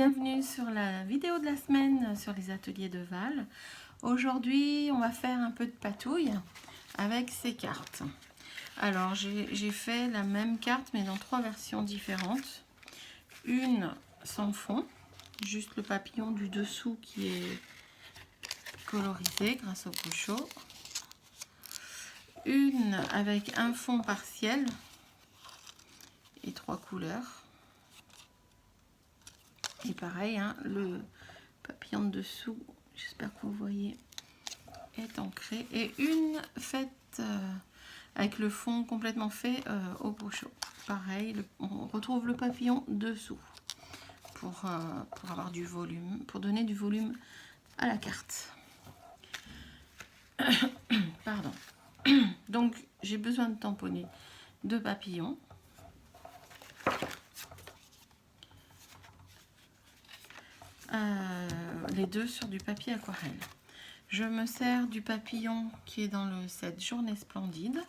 bienvenue sur la vidéo de la semaine sur les ateliers de Val. Aujourd'hui, on va faire un peu de patouille avec ces cartes. Alors, j'ai fait la même carte, mais dans 3 versions différentes. Une sans fond, juste le papillon du dessous qui est colorisé grâce au couchot. Une avec un fond partiel et 3 couleurs. Et pareil, hein, le papillon de dessous, j'espère que vous voyez, est ancré. Et une faite avec le fond complètement fait au couchot. Pareil, on retrouve le papillon dessous pour avoir du volume, pour donner du volume à la carte. Pardon. Donc, j'ai besoin de tamponner 2 papillons. Les deux sur du papier aquarelle. Je me sers du papillon qui est dans le set Journée Splendide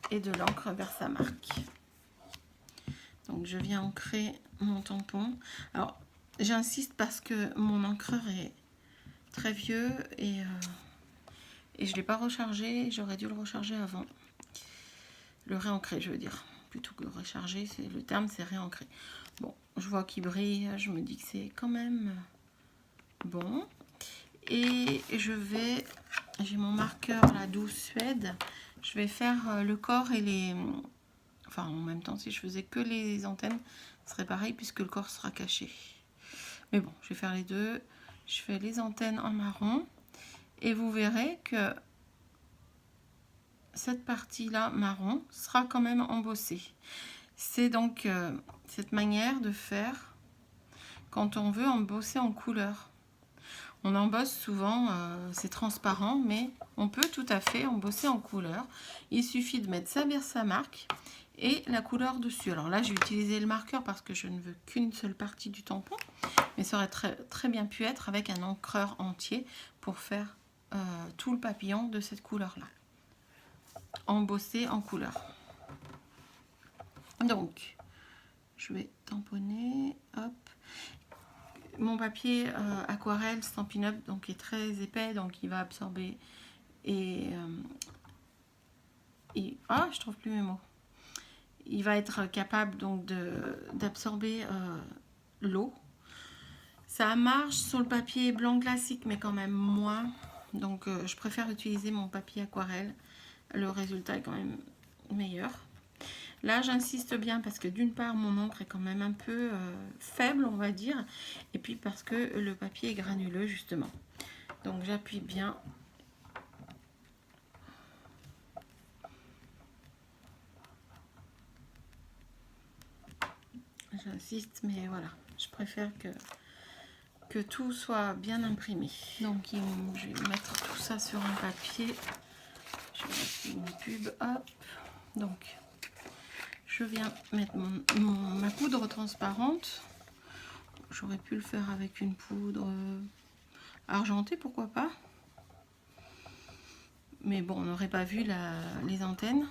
et de l'encre Versamark. Donc je viens ancrer mon tampon. Alors j'insiste parce que mon encreur est très vieux et je ne l'ai pas rechargé. J'aurais dû le recharger avant. Le réancrer, je veux dire. Plutôt que recharger, le terme c'est réancrer. Bon, je vois qu'il brille, je me dis que c'est quand même bon. Et j'ai mon marqueur la douce Suède, je vais faire le corps et les, enfin en même temps si je faisais que les antennes, ce serait pareil puisque le corps sera caché. Mais bon, je vais faire les deux, je fais les antennes en marron et vous verrez que cette partie là marron sera quand même embossée. C'est donc cette manière de faire quand on veut embosser en couleur. On embosse souvent, c'est transparent, mais on peut tout à fait embosser en couleur. Il suffit de mettre sa Versamark et la couleur dessus. Alors là, j'ai utilisé le marqueur parce que je ne veux qu'une seule partie du tampon, mais ça aurait très bien pu être avec un encreur entier pour faire tout le papillon de cette couleur-là. Embossé en couleur. Donc, je vais tamponner, hop. Mon papier aquarelle Stampin' Up donc est très épais, donc il va absorber et je trouve plus mes mots. Il va être capable donc d'absorber l'eau. Ça marche sur le papier blanc classique, mais quand même moins. Donc je préfère utiliser mon papier aquarelle. Le résultat est quand même meilleur. Là, j'insiste bien parce que d'une part, mon encre est quand même un peu faible, on va dire. Et puis parce que le papier est granuleux, justement. Donc, j'appuie bien. J'insiste, mais voilà. Je préfère que tout soit bien imprimé. Donc, je vais mettre tout ça sur un papier. Je vais mettre une pub, hop. Donc, je viens mettre ma poudre transparente. J'aurais pu le faire avec une poudre argentée, pourquoi pas. Mais bon, on n'aurait pas vu les antennes.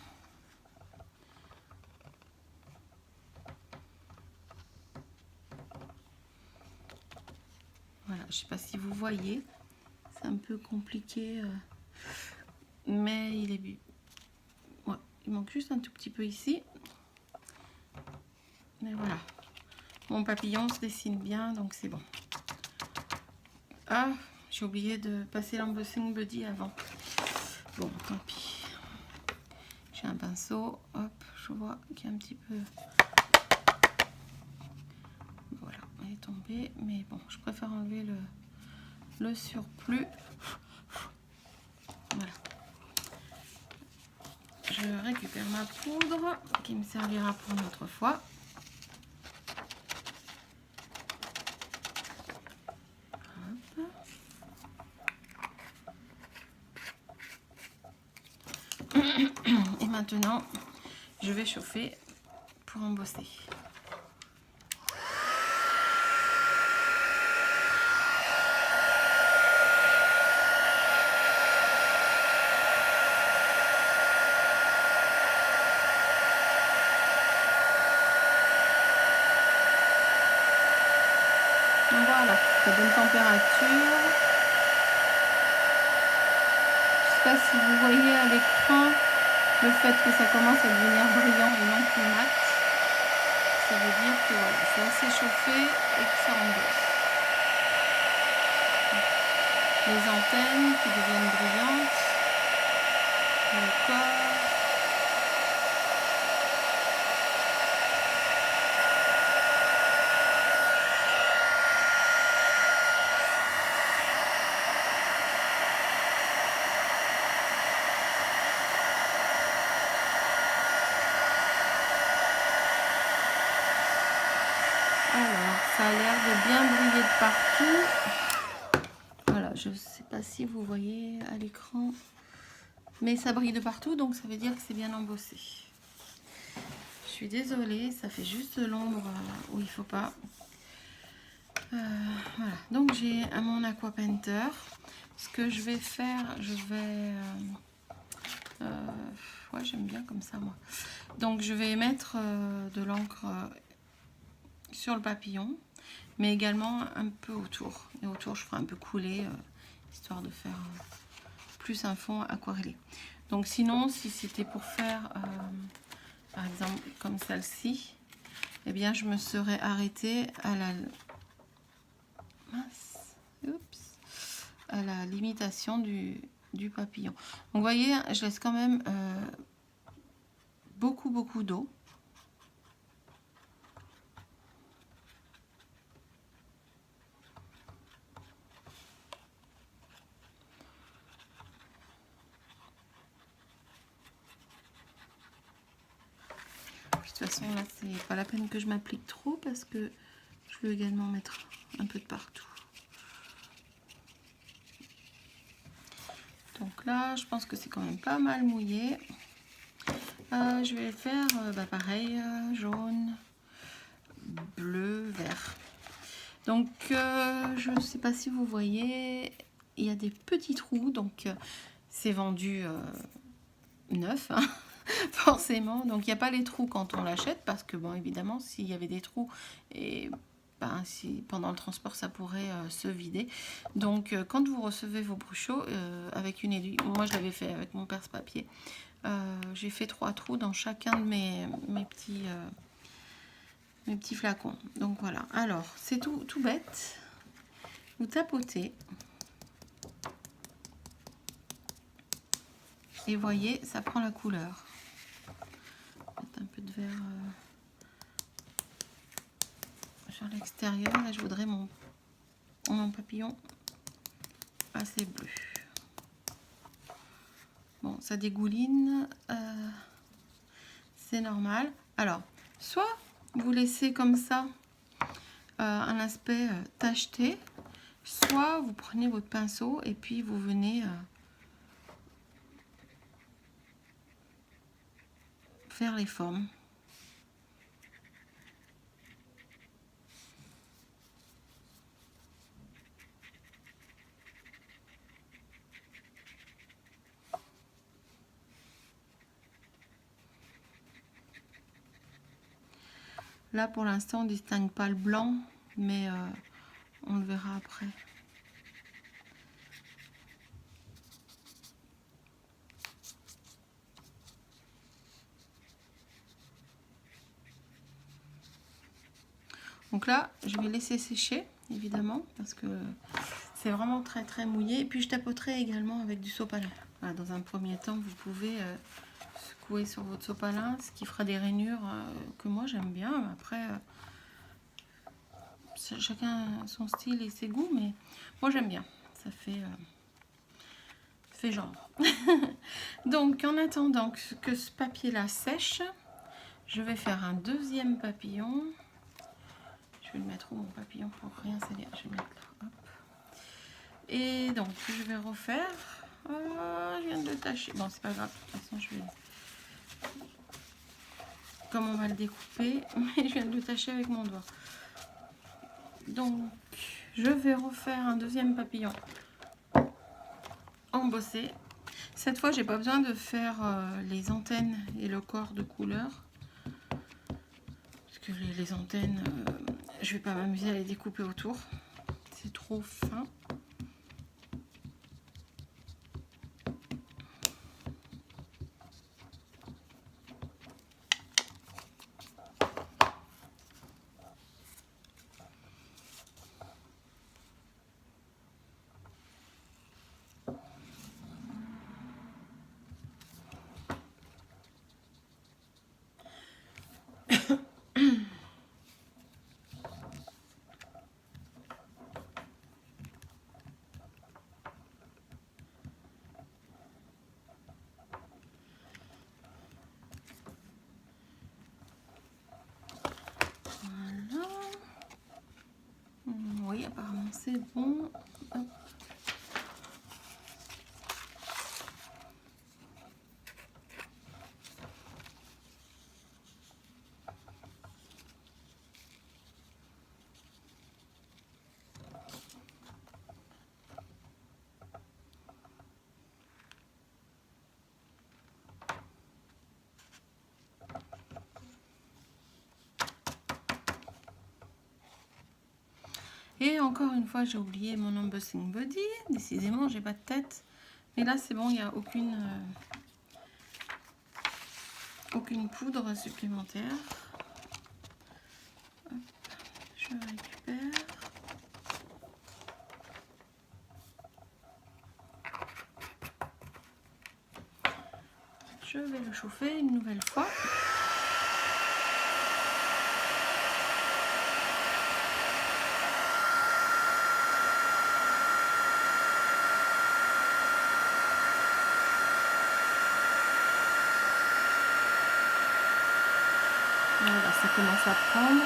Voilà, je ne sais pas si vous voyez. C'est un peu compliqué. Mais il est... Ouais, il manque juste un tout petit peu ici. Mais voilà. Mon papillon se dessine bien, donc c'est bon. Ah, j'ai oublié de passer l'embossing buddy avant. Bon, tant pis. J'ai un pinceau. Hop, je vois qu'il y a un petit peu... Voilà, elle est tombée. Mais bon, je préfère enlever le surplus. Voilà. Je récupère ma poudre qui me servira pour une autre fois. Et maintenant, je vais chauffer pour embosser. jusqu'à bonne température. Je ne sais pas si vous voyez à l'écran le fait que ça commence à devenir brillant et non plus mat. Ça veut dire que voilà, c'est assez chauffé et que ça endosse. Les antennes qui deviennent brillantes, le corps. Alors, ça a l'air de bien briller de partout. Voilà, je ne sais pas si vous voyez à l'écran, mais ça brille de partout, donc ça veut dire que c'est bien embossé. Je suis désolée, ça fait juste de l'ombre où il ne faut pas. Voilà, donc j'ai mon Aqua Painter. Ce que je vais faire, je vais... ouais, j'aime bien comme ça, moi. Donc, je vais mettre de l'encre sur le papillon, mais également un peu autour. Et autour, je ferai un peu couler, histoire de faire plus un fond aquarellé. Donc, sinon, si c'était pour faire, par exemple, comme celle-ci, eh bien, je me serais arrêtée à la... Mince, oups, à la limitation du papillon. Donc, vous voyez, je laisse quand même beaucoup d'eau. De toute façon, là, c'est pas la peine que je m'applique trop parce que je veux également mettre un peu de partout. Donc là, je pense que c'est quand même pas mal mouillé. Je vais faire pareil, jaune, bleu, vert. Donc, je ne sais pas si vous voyez, il y a des petits trous. Donc, c'est vendu neuf, hein, forcément. Donc, il n'y a pas les trous quand on l'achète parce que, bon, évidemment, s'il y avait des trous et... si pendant le transport ça pourrait se vider. Donc quand vous recevez vos bruchots avec une aiguille, moi je l'avais fait avec mon perce-papier, j'ai fait 3 trous dans chacun de mes petits flacons. Donc voilà, alors c'est tout bête, vous tapotez et voyez, ça prend la couleur. Peut-être un peu de vert sur l'extérieur. Là je voudrais mon papillon assez bleu. Bon, ça dégouline, c'est normal. Alors, soit vous laissez comme ça un aspect tacheté, soit vous prenez votre pinceau et puis vous venez faire les formes. Là, pour l'instant, on ne distingue pas le blanc, mais on le verra après. Donc là, je vais laisser sécher, évidemment, parce que c'est vraiment très mouillé. Et puis, je tapoterai également avec du sopalin. Voilà, dans un premier temps, vous pouvez secouer sur votre sopalin, ce qui fera des rainures que moi, j'aime bien. Après... chacun son style et ses goûts, mais moi j'aime bien, ça fait genre. Donc en attendant que ce papier là sèche, je vais faire un deuxième papillon. Je vais le mettre où mon papillon pour rien salir, je vais le mettre là, hop. Et donc je vais refaire, je viens de le tâcher, bon c'est pas grave, de toute façon je vais, comme on va le découper, mais je viens de le tâcher avec mon doigt. Donc, je vais refaire un deuxième papillon embossé. Cette fois, j'ai pas besoin de faire les antennes et le corps de couleur. Parce que les antennes, je vais pas m'amuser à les découper autour. c'est trop fin. Voilà. Oui, apparemment c'est bon. Hop. Et encore une fois, j'ai oublié mon embossing body. Décidément, j'ai pas de tête. Mais là, c'est bon, il n'y a aucune poudre supplémentaire. Hop, je récupère. Je vais le chauffer une nouvelle fois. Voilà, ça commence à prendre.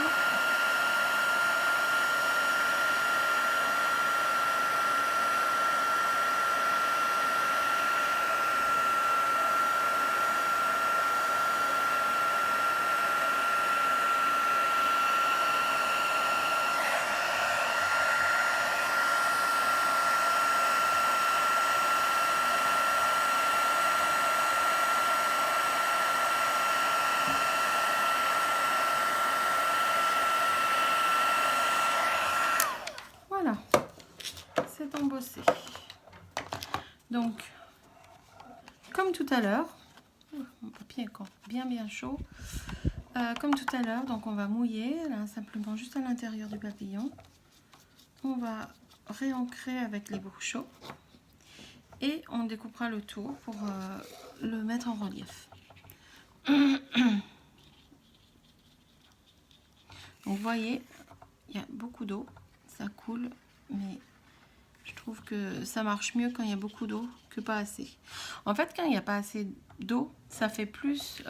Voilà, c'est embossé. Donc, comme tout à l'heure, mon papier est encore bien chaud. Comme tout à l'heure, donc on va mouiller là, simplement juste à l'intérieur du papillon. On va réancrer avec les bouchons et on découpera le tour pour le mettre en relief. Donc vous voyez, il y a beaucoup d'eau, ça coule, mais je trouve que ça marche mieux quand il y a beaucoup d'eau que pas assez. En fait, quand il n'y a pas assez d'eau, ça fait plus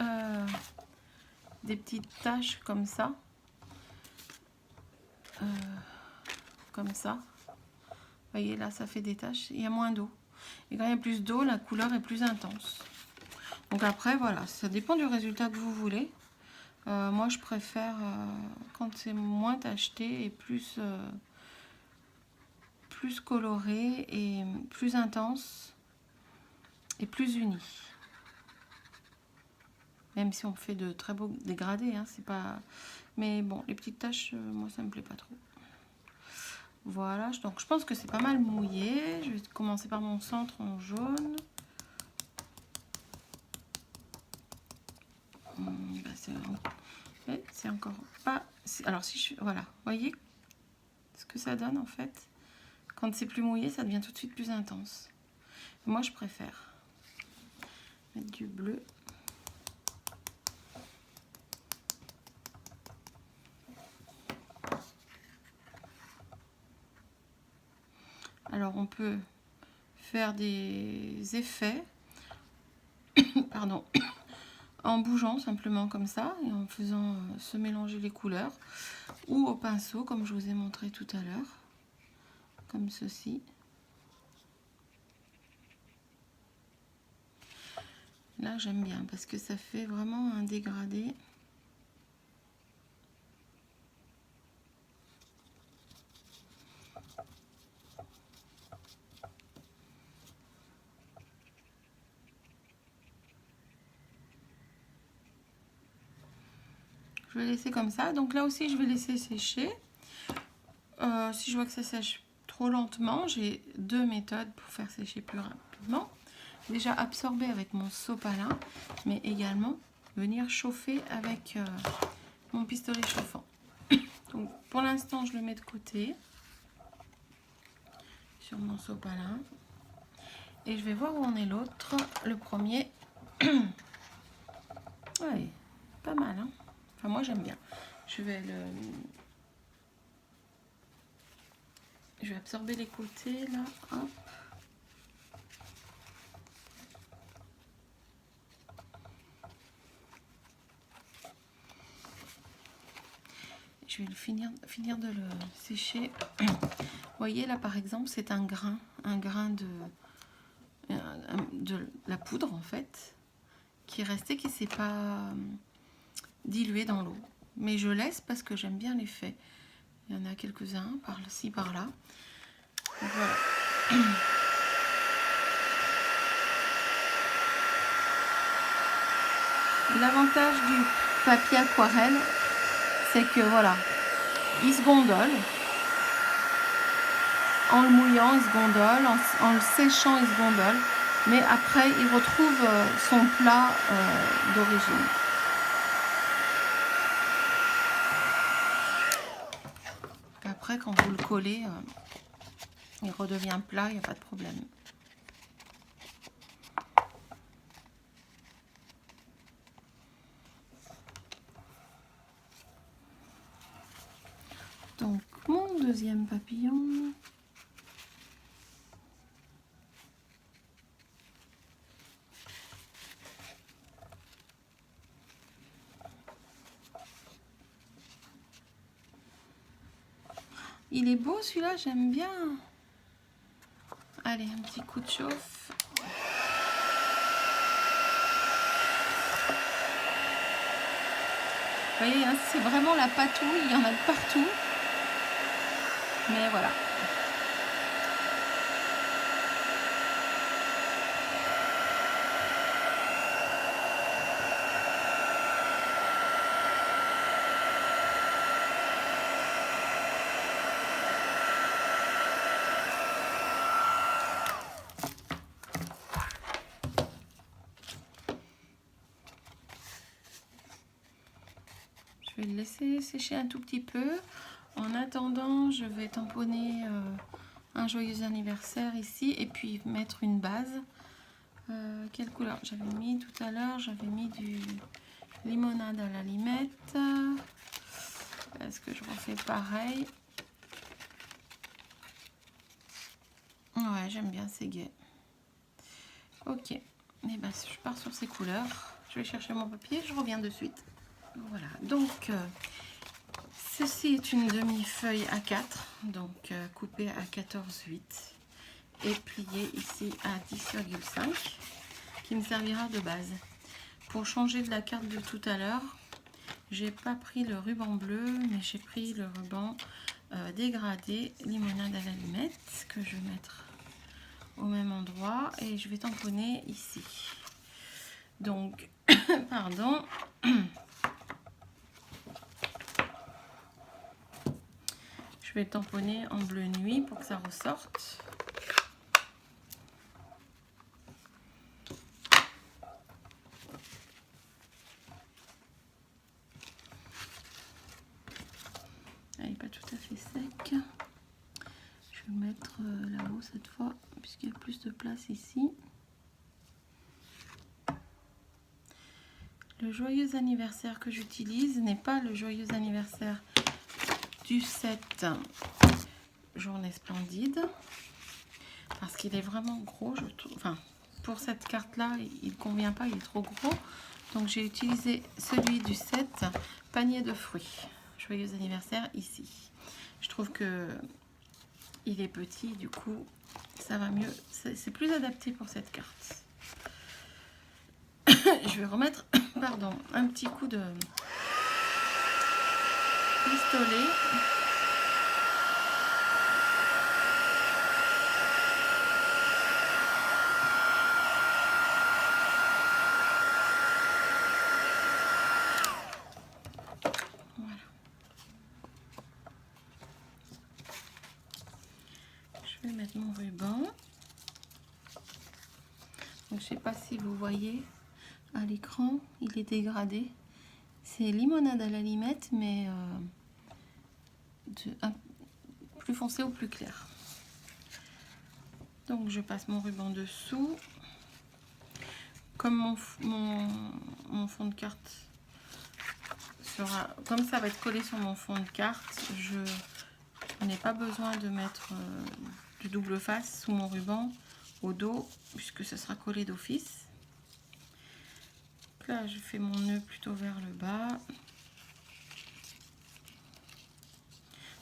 des petites taches comme ça. Comme ça. Vous voyez, là, ça fait des taches. Il y a moins d'eau. Et quand il y a plus d'eau, la couleur est plus intense. Donc après, voilà, ça dépend du résultat que vous voulez. Moi, je préfère quand c'est moins tacheté et plus coloré et plus intense et plus uni. Même si on fait de très beaux dégradés, hein, c'est pas... Mais bon, les petites taches, moi, ça me plaît pas trop. Voilà, donc je pense que c'est pas mal mouillé. Je vais commencer par mon centre en jaune. C'est encore pas... Alors si je... Voilà, voyez ce que ça donne en fait. Quand c'est plus mouillé, ça devient tout de suite plus intense. Moi, je préfère mettre du bleu. Alors, on peut faire des effets, pardon, en bougeant simplement comme ça et en faisant se mélanger les couleurs, ou au pinceau, comme je vous ai montré tout à l'heure, comme ceci. Là, j'aime bien parce que ça fait vraiment un dégradé. Je vais laisser comme ça. Donc là aussi, je vais laisser sécher. Si je vois que ça sèche trop lentement. J'ai deux méthodes pour faire sécher plus rapidement. Déjà absorber avec mon sopalin, mais également venir chauffer avec mon pistolet chauffant. Donc pour l'instant, je le mets de côté sur mon sopalin. Et je vais voir où en est l'autre. Le premier. Ouais, pas mal, hein. Enfin, moi j'aime bien. Je vais absorber les côtés là. Hop. Je vais finir de le sécher. Vous voyez là par exemple, c'est un grain de la poudre en fait, qui est resté, qui s'est pas dilué dans l'eau. Mais je laisse parce que j'aime bien l'effet. Il y en a quelques-uns par-ci, par-là. Voilà. L'avantage du papier aquarelle, c'est que voilà, il se gondole. En le mouillant, il se gondole. En le séchant, il se gondole. Mais après, il retrouve son plat d'origine. Après, quand vous le collez, il redevient plat, il n'y a pas de problème. Donc, mon deuxième papillon. Il est beau celui-là, j'aime bien. Allez, un petit coup de chauffe. Vous voyez, hein, c'est vraiment la patouille, il y en a de partout. Mais voilà. Je vais le laisser sécher un tout petit peu. En attendant, je vais tamponner un joyeux anniversaire ici et puis mettre une base. Quelle couleur j'avais mis tout à l'heure? J'avais mis du limonade à la limette. Est-ce que je refais pareil? Ouais, j'aime bien, c'est gai. Ok, et ben, je pars sur ces couleurs. Je vais chercher mon papier, je reviens de suite. Voilà, donc ceci est une demi-feuille A4, donc coupée à 14,8 et pliée ici à 10,5, qui me servira de base. Pour changer de la carte de tout à l'heure, j'ai pas pris le ruban bleu, mais j'ai pris le ruban dégradé limonade à l'allumette que je vais mettre au même endroit et je vais tamponner ici. Donc, pardon. Je vais tamponner en bleu nuit pour que ça ressorte. Elle n'est pas tout à fait sec. Je vais le mettre là-haut cette fois, puisqu'il y a plus de place ici. Le joyeux anniversaire que j'utilise n'est pas le joyeux anniversaire du set Journée Splendide, parce qu'il est vraiment gros, je trouve. Enfin, pour cette carte-là, il ne convient pas, il est trop gros. Donc j'ai utilisé celui du set Panier de fruits. Joyeux anniversaire ici. Je trouve que il est petit, du coup, ça va mieux. C'est plus adapté pour cette carte. Je vais remettre, pardon, un petit coup de pistolet. mon ruban. Donc, je sais pas si vous voyez à l'écran, il est dégradé. C'est limonade à l'allumette, mais plus foncé ou plus clair. Donc, je passe mon ruban dessous. Comme mon fond de carte sera, comme ça va être collé sur mon fond de carte, je n'ai pas besoin de mettre du double face sous mon ruban au dos, puisque ce sera collé d'office. Là, je fais mon nœud plutôt vers le bas.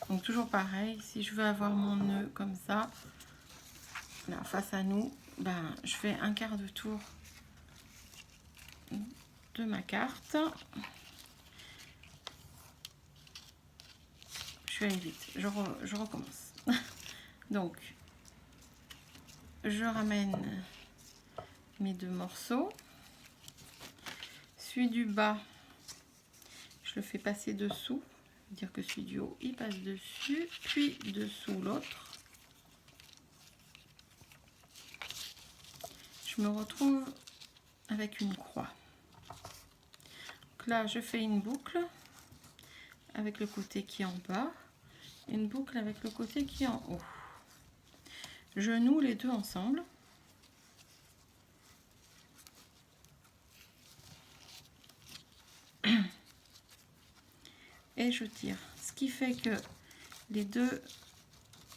Donc toujours pareil, si je veux avoir mon nœud comme ça, là face à nous, ben, je fais un quart de tour de ma carte. Je vais aller vite, je recommence. Donc, je ramène mes deux morceaux. Celui du bas, je le fais passer dessous. Dire que celui du haut, il passe dessus, puis dessous l'autre. Je me retrouve avec une croix. Donc là, je fais une boucle avec le côté qui est en bas, une boucle avec le côté qui est en haut. Je noue les deux ensemble. Et je tire. Ce qui fait que les deux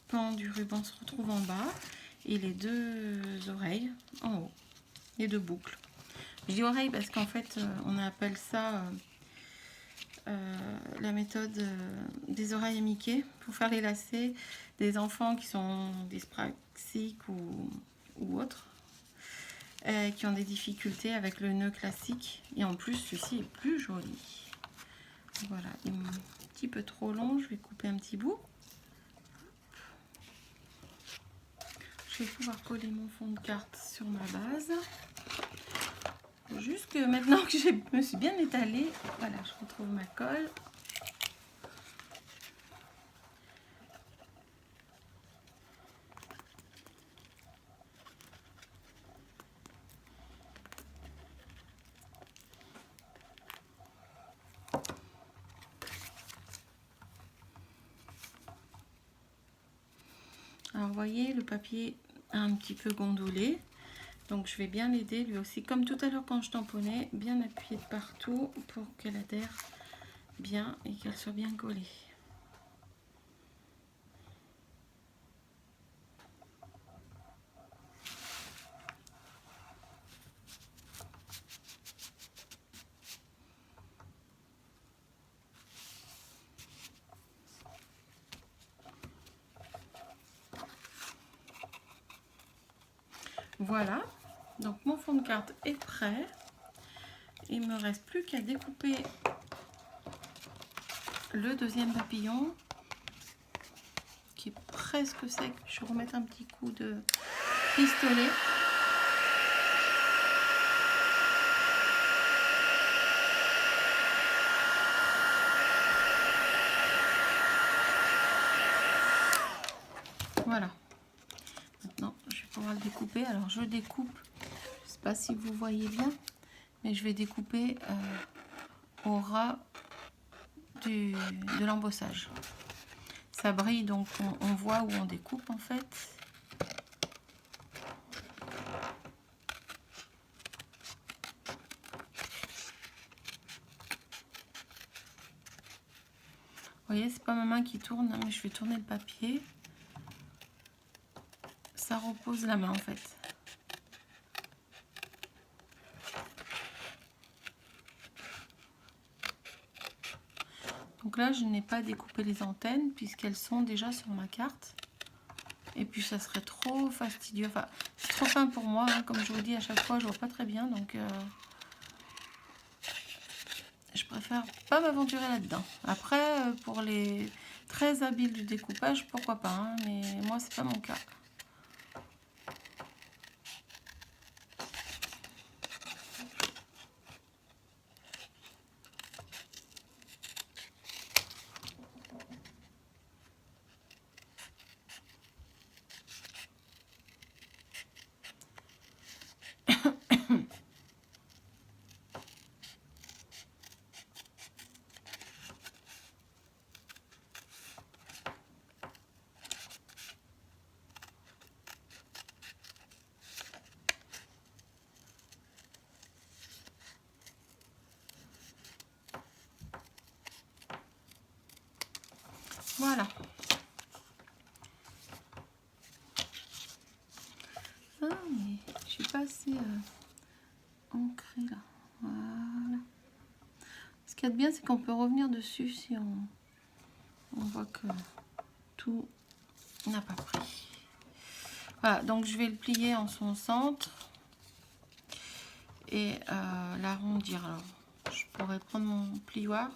pans du ruban se retrouvent en bas et les deux oreilles en haut. Les deux boucles. Je dis oreilles parce qu'en fait, on appelle ça la méthode des oreilles à Mickey pour faire les lacets des enfants qui sont dyspraxiques ou autres, qui ont des difficultés avec le nœud classique. Et en plus, celui-ci est plus joli. Voilà, il est un petit peu trop long, je vais couper un petit bout. Je vais pouvoir coller mon fond de carte sur ma base. Juste que maintenant que je me suis bien étalée, voilà, je retrouve ma colle. Alors, vous voyez, le papier a un petit peu gondolé. Donc, je vais bien l'aider lui aussi. Comme tout à l'heure quand je tamponnais, bien appuyer de partout pour qu'elle adhère bien et qu'elle soit bien collée. Voilà, donc mon fond de carte est prêt. Il me reste plus qu'à découper le deuxième papillon qui est presque sec. Je vais remettre un petit coup de pistolet. Voilà. Maintenant, je vais pouvoir le découper. Alors, je découpe. Je ne sais pas si vous voyez bien, mais je vais découper au ras de l'embossage. Ça brille, donc on voit où on découpe en fait. Vous voyez, c'est pas ma main qui tourne, mais je vais tourner le papier. Ça repose la main en fait. Donc là, je n'ai pas découpé les antennes puisqu'elles sont déjà sur ma carte. Et puis ça serait trop fastidieux. Enfin, c'est trop fin pour moi. Hein. Comme je vous dis à chaque fois, je vois pas très bien. Donc je préfère pas m'aventurer là-dedans. Après, pour les très habiles du découpage, pourquoi pas. Hein. Mais moi, c'est pas mon cas. Voilà. Ah, mais je suis pas assez ancrée là. Voilà. Ce qu'il y a de bien, c'est qu'on peut revenir dessus si on voit que tout n'a pas pris. Voilà, donc je vais le plier en son centre et l'arrondir. Alors, je pourrais prendre mon plioir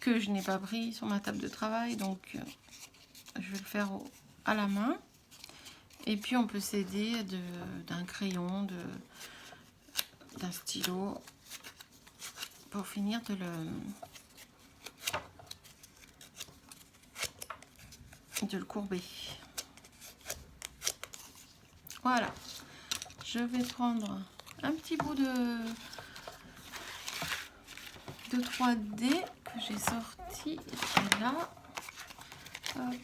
que je n'ai pas pris sur ma table de travail, donc je vais le faire à la main. Et puis on peut s'aider d'un crayon, d'un stylo pour finir de le courber. Voilà, je vais prendre un petit bout de 3D que j'ai sorti là. Hop.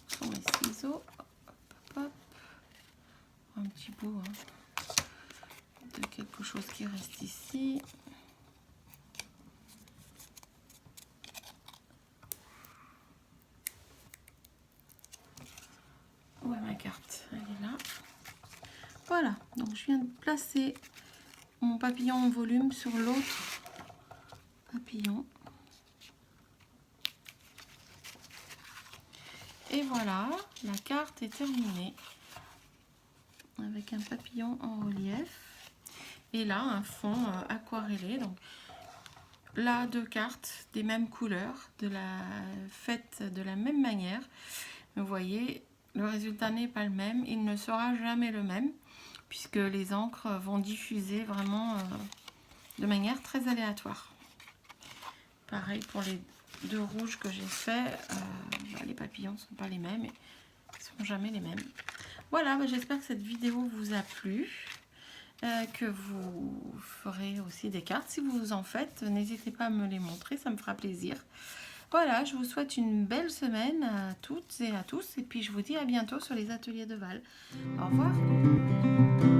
Sur mes ciseaux. Hop, hop. Un petit bout de quelque chose qui reste ici. Où est ma carte? Elle est là. Voilà, donc je viens de placer mon papillon en volume sur l'autre papillon. Et voilà, la carte est terminée avec un papillon en relief. Et là, un fond aquarellé. Donc là, 2 cartes des mêmes couleurs, faites de la même manière. Vous voyez, le résultat n'est pas le même. Il ne sera jamais le même, puisque les encres vont diffuser vraiment de manière très aléatoire. Pareil pour les 2 rouges que j'ai fait, les papillons ne sont pas les mêmes et ne seront jamais les mêmes. Voilà, j'espère que cette vidéo vous a plu, que vous ferez aussi des cartes. Si vous en faites, n'hésitez pas à me les montrer, ça me fera plaisir. Voilà, je vous souhaite une belle semaine à toutes et à tous, et puis je vous dis à bientôt sur les ateliers de Val. Au revoir.